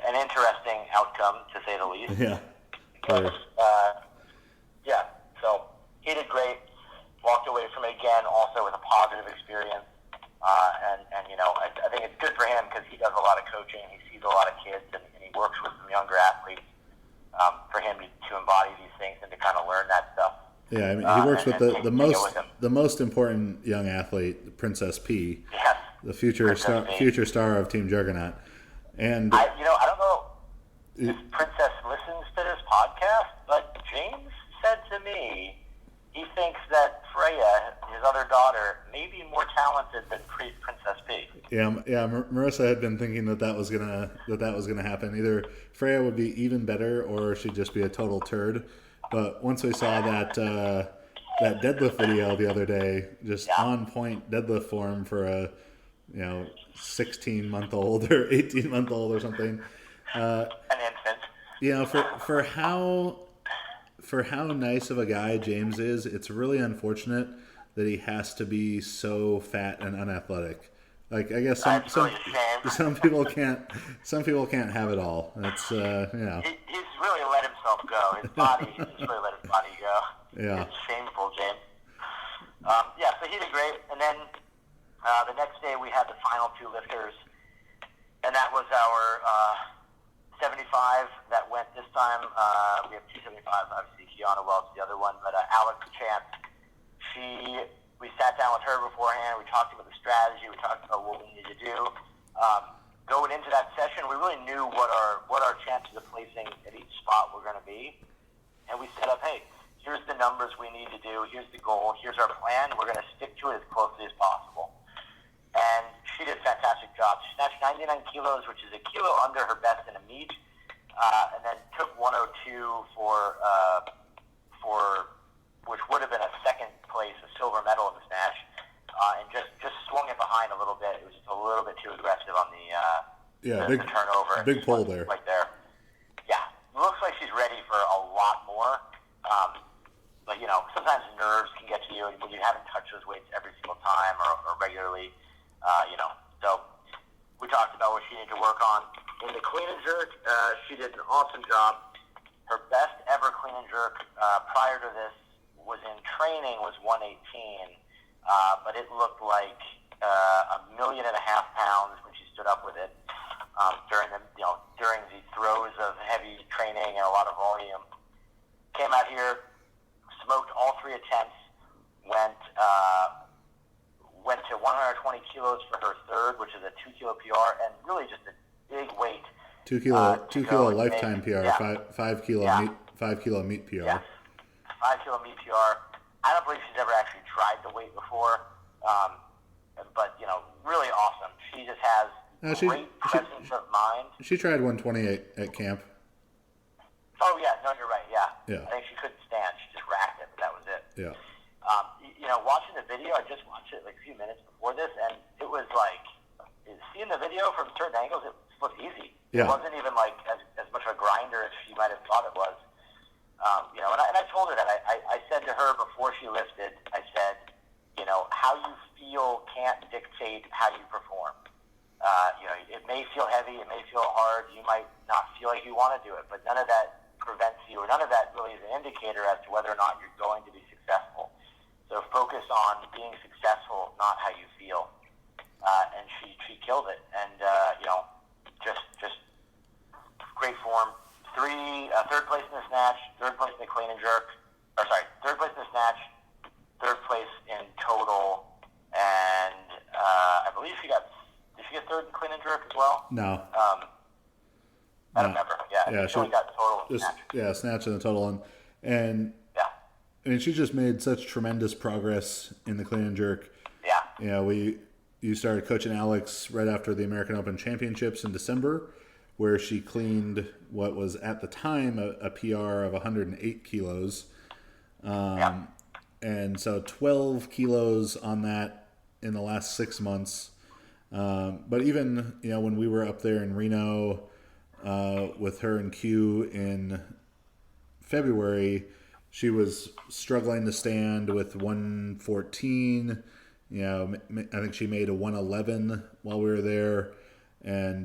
an interesting outcome to say the least. Yeah. But, so he did great. Walked away from it again, also with a positive experience. I think it's good for him because he does a lot of coaching. He sees a lot of kids, and he works with some younger athletes. For him to embody these things and to kind of learn that stuff. Yeah, I mean, he works with the most important young athlete, Princess P. Yes. The future star of Team Juggernaut. And I don't know if Princess listens to this podcast, but James said to me he thinks that Freya, his other daughter, may be more talented than Princess P. Yeah. Marissa had been thinking that was gonna happen. Either Freya would be even better, or she'd just be a total turd. But once we saw that deadlift video the other day, just on point deadlift form for a 16-month-old or 18-month-old or something. An infant. For how nice of a guy James is, it's really unfortunate that he has to be so fat and unathletic. Like, I guess some people can't have it all. That's He's really let himself go. He's just really let his body go. Yeah. It's shameful, James. So he did great. And then the next day we had the final 2 lifters, and that was our 75 that went this time. We have 275, obviously Kiana Welch, the other one, but Alex Chance, we sat down with her beforehand. We talked about the strategy. We talked about what we needed to do. Going into that session, we really knew what our chances of placing at each spot were going to be, and we set up, hey, here's the numbers we need to do. Here's the goal. Here's our plan. We're going to stick to it as closely as possible. And she did a fantastic job. She snatched 99 kilos, which is a kilo under her best in a meet, and then took 102 for which would have been a second place, a silver medal in the snatch, and just swung it behind a little bit. It was just a little bit too aggressive on the turnover. Big pull there. Right there. Yeah, it looks like she's ready for a lot more. But sometimes nerves can get to you when you haven't touched those weights every single time or regularly. So we talked about what she needed to work on. In the clean and jerk, she did an awesome job. Her best ever clean and jerk prior to this was in training was 118, but it looked like 1.5 million pounds when she stood up with it during the throes of heavy training and a lot of volume. Came out here, smoked all 3 attempts, went to 120 kilos for her third, which is a 2 kilo PR, and really just a big weight. 2 kilo lifetime PR, 5 kilo meat PR. Yes. 5 kilo meat PR. I don't believe she's ever actually tried the weight before, but really awesome. She just has great presence of mind. She tried 128 at camp. Oh yeah, no, you're right. Yeah. I think she couldn't stand. She just racked it, but that was it. Yeah. Watching the video, I just watched it like a few minutes before this, and it was like seeing the video from certain angles. It looked easy. Yeah. It wasn't even like as much of a grinder as she might have thought it was. And I told her that. I said to her before she lifted, I said, how you feel can't dictate how you perform. It may feel heavy, it may feel hard, you might not feel like you want to do it, but none of that prevents you, or none of that really is an indicator as to whether or not you're going to be successful. So focus on being successful, not how you feel. And she killed it, and just great form. Third place in the snatch, third place in the clean and jerk. Third place in the snatch, third place in total, and I believe did she get third in clean and jerk as well? No. I don't remember. Yeah, she only got total snatch. Yeah, snatch in the total, and yeah. I mean, she just made such tremendous progress in the clean and jerk. Yeah. You know, you started coaching Alex right after the American Open Championships in December, where she cleaned what was at the time a PR of 108 kilos. And so 12 kilos on that in the last 6 months. But even, you know, when we were up there in Reno with her and Q in February, she was struggling to stand with 114. You know, I think she made a 111 while we were there. And,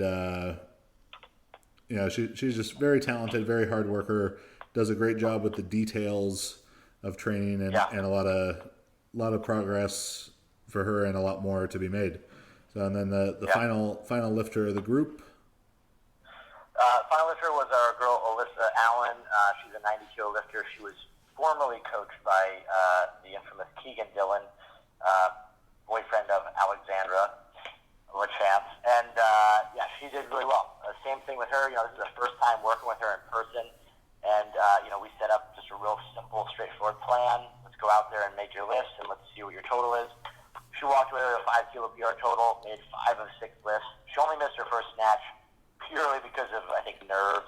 you know, she's just very talented, very hard worker, does a great job with the details of training, and a lot of progress for her and a lot more to be made. So, and then the final lifter of the group. Final lifter was our girl Alyssa Allen. She's a 90 kilo lifter. She was formerly coached by the infamous Keegan Dillon, boyfriend of Alexandra LaChamps, and she did really well. Same thing with her. You know, this is the first time working with her in person, and you know, we set up just a real simple, straightforward plan. Let's go out there and make your lifts, and let's see what your total is. She walked away with a 5 kilo PR total, made 5 of 6 lifts. She only missed her first snatch purely because of, I think, nerves.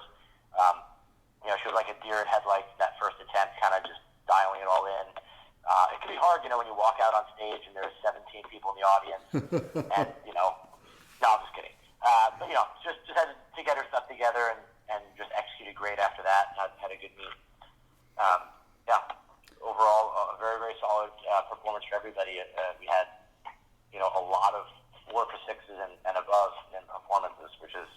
You know, she was like a deer in headlights that first attempt, kind of just dialing it all in. It can be hard, you know, when you walk out on stage and there's 17 people in the audience, and, you know, no, I'm just kidding. But, you know, just had to get her stuff together and just executed great after that. Had a good meet. Overall, a very, very solid performance for everybody. We had, you know, a lot of 4 for 6s and above in performances, which is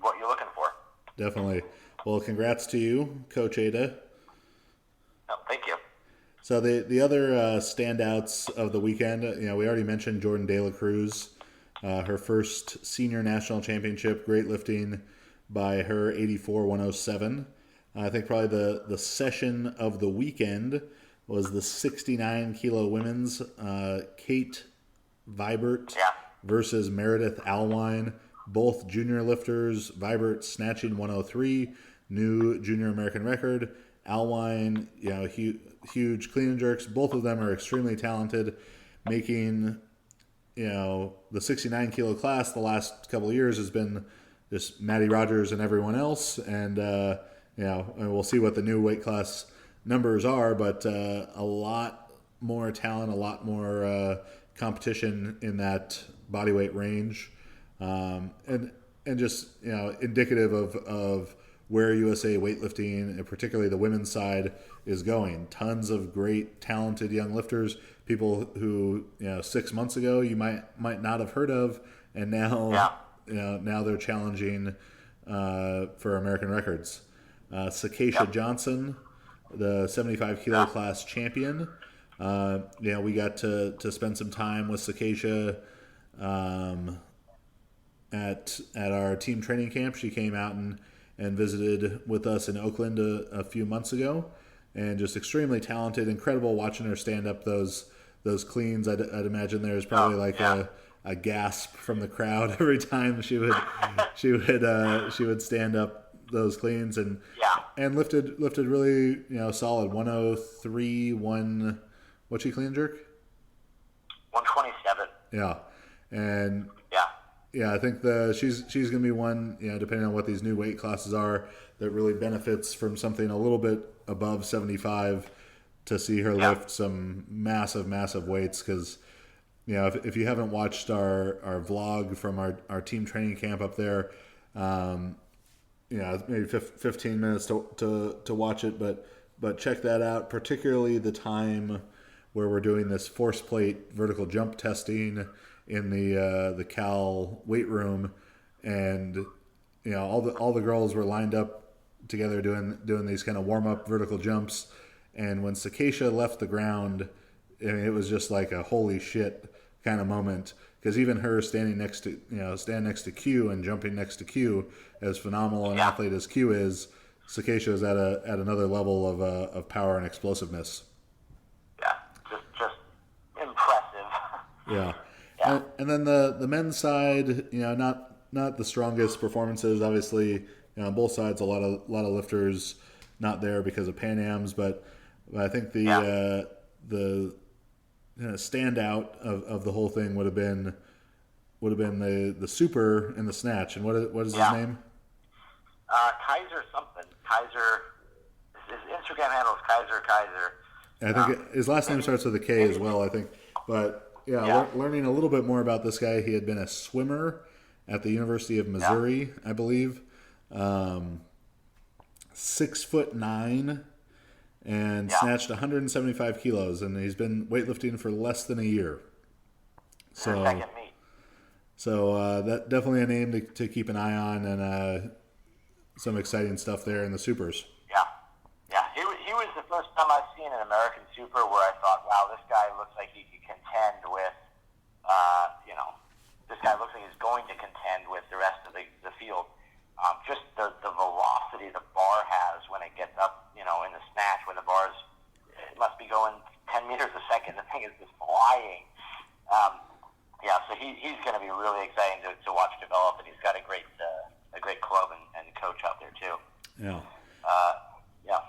what you're looking for. Definitely. Well, congrats to you, Coach Ada. Oh, thank you. So the other standouts of the weekend, you know, we already mentioned Jordan De La Cruz, her first senior national championship, great lifting by her 84-107. I think probably the session of the weekend was the 69 kilo women's Kate Vibert versus Meredith Alwine, both junior lifters. Vibert snatching 103, new junior American record. Alwine, you know, huge clean and jerks. Both of them are extremely talented, making, you know, the 69 kilo class the last couple of years has been just Maddie Rogers and everyone else. And, you know, and we'll see what the new weight class numbers are, but a lot more talent, a lot more competition in that bodyweight range. And just, you know, indicative of where USA Weightlifting, and particularly the women's side, is going. Tons of great, talented young lifters, people who, you know, 6 months ago you might not have heard of, and now, you know, now they're challenging for American records. Sakesha Johnson, the 75 kilo class champion. You know, we got to spend some time with Sakesha at our team training camp. She came out and visited with us in Oakland a few months ago, and just extremely talented, incredible watching her stand up those cleans. I'd imagine there's probably a gasp from the crowd every time she would stand up those cleans, and lifted really, you know, solid 103 what's she clean jerk? 127. Yeah, and yeah, I think she's going to be one, you know, depending on what these new weight classes are, that really benefits from something a little bit above 75 to see her lift some massive weights. Because, you know, if you haven't watched our vlog from our team training camp up there, you know, maybe 15 minutes to watch it, but check that out, particularly the time where we're doing this force plate vertical jump testing in the Cal weight room, and, you know, all the girls were lined up together doing these kind of warm up vertical jumps, and when Sakesha left the ground, I mean, it was just like a holy shit kind of moment, because even her standing next to Q and jumping next to Q, as phenomenal an athlete as Q is, Sakesha is at another level of power and explosiveness. Yeah, just impressive. Yeah. And then the men's side, you know, not the strongest performances. Obviously, you know, on both sides, a lot of lifters not there because of Pan Ams, but But I think Yeah. the standout of the whole thing would have been the super and the snatch. And what is his Yeah. name? Kaiser something. Kaiser. His Instagram handle is Kaiser. I think his last name Maybe, starts with a K as well. I think, but yeah, yeah. learning a little bit more about this guy. He had been a swimmer at the University of Yeah. Missouri, I believe. 6'9" and Yeah. snatched 175 kilos, and he's been weightlifting for less than a year. Their So, second meet. that definitely a name to keep an eye on, and some exciting stuff there in the supers. Yeah. Yeah. He was the first time I've seen an American super where I thought, wow, this guy looks like he could contend with, this guy looks like he's going to contend with the rest of the field. Just the velocity the bar has when it gets up, in the snatch, when the bar's, it must be going 10 meters a second. The thing is just flying. So he's going to be really exciting to watch develop, and he's got a great club and coach out there too. Yeah. Yeah.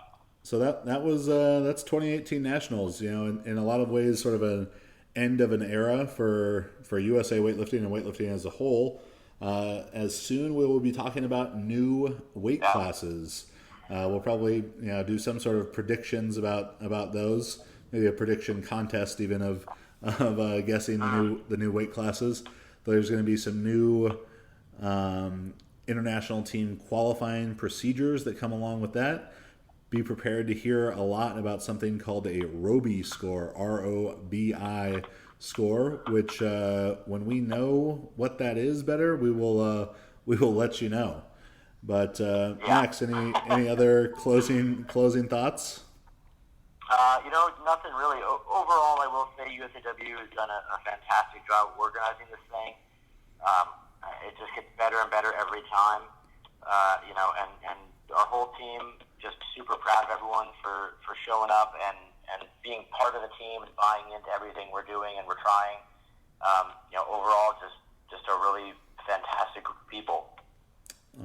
So that was that's 2018 Nationals. In a lot of ways, sort of an end of an era for USA weightlifting and weightlifting as a whole. As soon we will be talking about new weight classes. We'll probably do some sort of predictions about those. Maybe a prediction contest even of guessing the new weight classes. There's going to be some new international team qualifying procedures that come along with that. Be prepared to hear a lot about something called a ROBI score, ROBI score, which when we know what that is better, we will let you know. But Max, any other closing thoughts? Nothing really. Overall, I will say USAW has done a fantastic job organizing this thing. It just gets better and better every time. And our whole team, just super proud of everyone for showing up and being part of the team and buying into everything we're doing and we're trying. Overall, just a really fantastic group of people.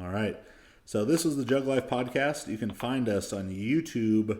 All right. So this is the Jug Life Podcast. You can find us on YouTube,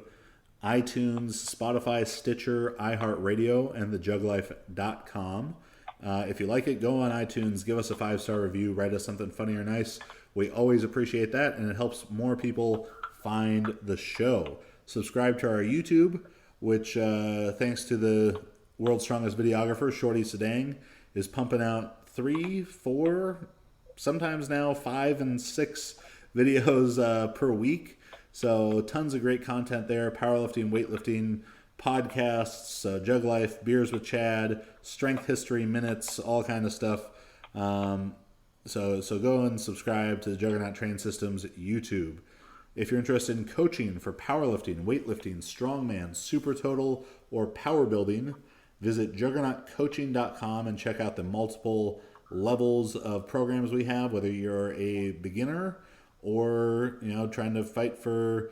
iTunes, Spotify, Stitcher, iHeartRadio, and thejuglife.com. If you like it, go on iTunes, give us a 5-star review, write us something funny or nice. We always appreciate that, and it helps more people find the show. Subscribe to our YouTube, which, thanks to the world's strongest videographer, Shorty Sedang, is pumping out 3, 4, sometimes now 5 and 6 videos per week. So tons of great content there. Powerlifting, weightlifting, podcasts, Jug Life, Beers with Chad, Strength History Minutes, all kind of stuff. So go and subscribe to the Juggernaut Train Systems YouTube. If you're interested in coaching for powerlifting, weightlifting, strongman, super total, or power building, visit juggernautcoaching.com and check out the multiple levels of programs we have, whether you're a beginner or trying to fight for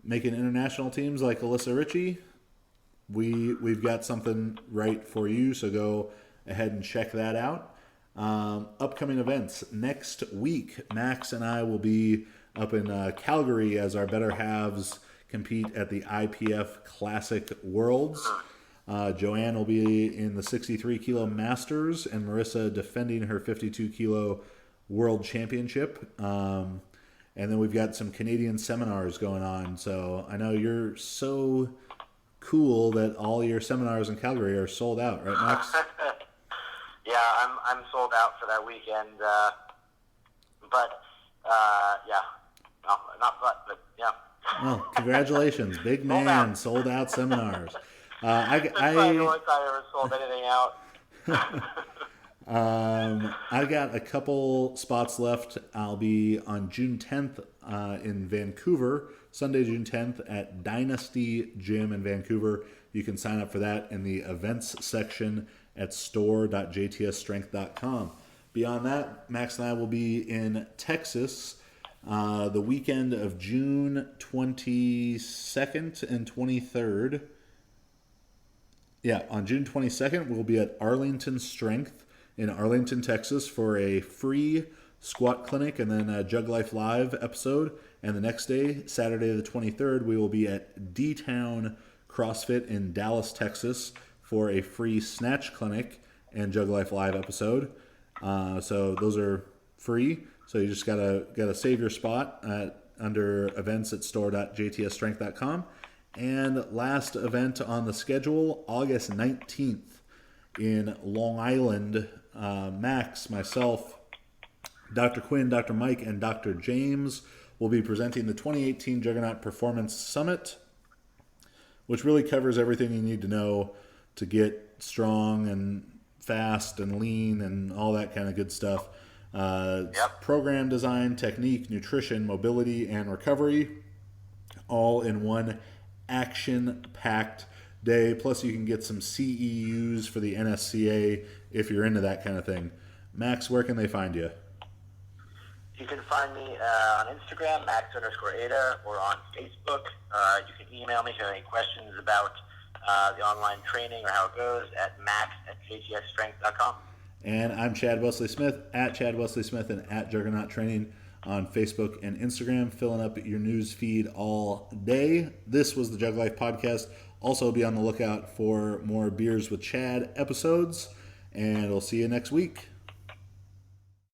making international teams like Alyssa Ritchie. We've got something right for you, so go ahead and check that out. Upcoming events next week, Max and I will be up in Calgary as our better halves compete at the IPF Classic Worlds. Joanne will be in the 63 kilo Masters, and Marissa defending her 52 kilo World Championship. And then we've got some Canadian seminars going on. So I know you're so cool that all your seminars in Calgary are sold out, right, Max? Yeah, I'm sold out for that weekend. Yeah. Well, congratulations, big man, sold out seminars. That's probably the only time I ever sold anything out. I got a couple spots left. I'll be on June 10th in Vancouver, Sunday, June 10th at Dynasty Gym in Vancouver. You can sign up for that in the events section at store.jtsstrength.com. Beyond that, Max and I will be in Texas the weekend of June 22nd and 23rd. Yeah, on June 22nd, we'll be at Arlington Strength in Arlington, Texas for a free squat clinic and then a Jug Life Live episode. And the next day, Saturday the 23rd, we will be at D-Town CrossFit in Dallas, Texas for a free snatch clinic and Jug Life Live episode. So those are free. So you just gotta save your spot under events at store.jtsstrength.com. And last event on the schedule, August 19th in Long Island. Max, myself, Dr. Quinn, Dr. Mike, and Dr. James will be presenting the 2018 Juggernaut Performance Summit, which really covers everything you need to know to get strong and fast and lean and all that kind of good stuff. Program design, technique, nutrition, mobility, and recovery, all in one action-packed day. Plus, you can get some CEUs for the NSCA if you're into that kind of thing. Max, where can they find you? You can find me on Instagram, Max_Ada, or on Facebook. You can email me if you have any questions about the online training or how it goes at max@jtsstrength.com. And I'm Chad Wesley Smith, at Chad Wesley Smith and at Juggernaut Training on Facebook and Instagram, filling up your news feed all day. This was the Jug Life Podcast. Also, be on the lookout for more Beers with Chad episodes, and we'll see you next week.